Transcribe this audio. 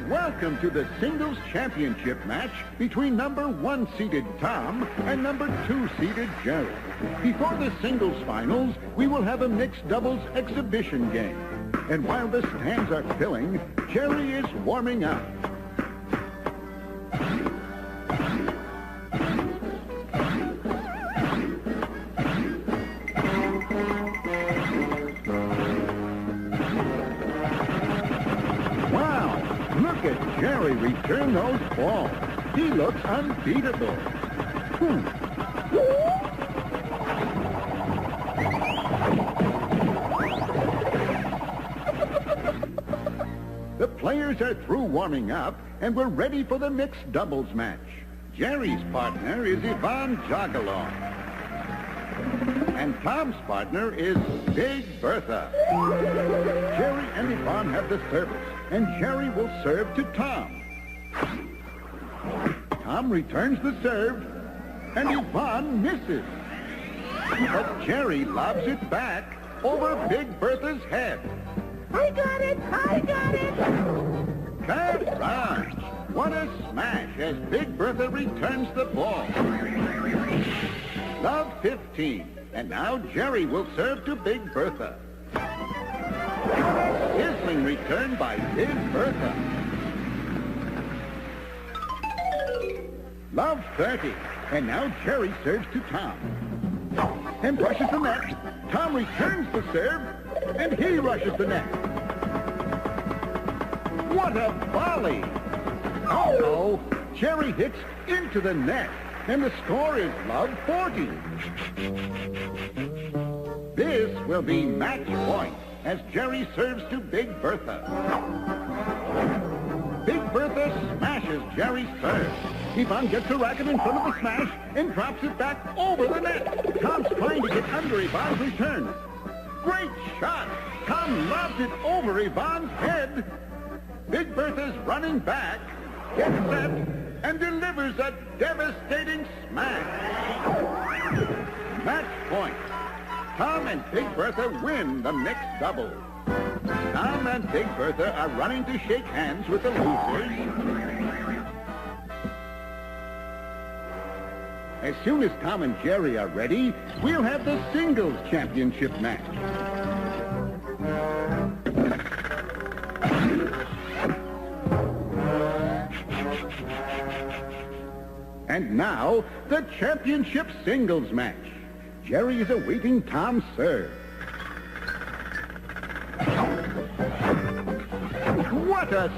welcome to the singles championship match between number 1 seeded Tom and number 2 seeded Jerry. Before the singles finals, we will have a mixed doubles exhibition game. And while the stands are filling, Jerry is warming up. Jerry returned those balls. He looks unbeatable. The players are through warming up, and we're ready for the mixed doubles match. Jerry's partner is Yvonne Jogalong. And Tom's partner is Big Bertha. Jerry and Yvonne have the service, and Jerry will serve to Tom. Tom returns the serve, and Yvonne misses. But Jerry lobs it back over Big Bertha's head. I got it! I got it! Carrot! What a smash as Big Bertha returns the ball. Love 15. And now Jerry will serve to Big Bertha. Sizzling return by Big Bertha. Love 30. And now Jerry serves to Tom. And brushes the net. Tom returns the serve. And he rushes the net. What a volley! Oh no! Jerry hits into the net. And the score is Love 40. This will be match point as Jerry serves to Big Bertha. Big Bertha smashes Jerry's serve. Yvonne gets a racket in front of the smash and drops it back over the net. Tom's trying to get under Yvonne's return. Great shot! Tom lobs it over Yvonne's head. Big Bertha's running back, gets set, and delivers a devastating smash. Match point. Tom and Big Bertha win the mixed doubles. Tom and Big Bertha are running to shake hands with the losers. As soon as Tom and Jerry are ready, we'll have the singles championship match. And now, the championship singles match. Jerry is awaiting Tom's serve. What a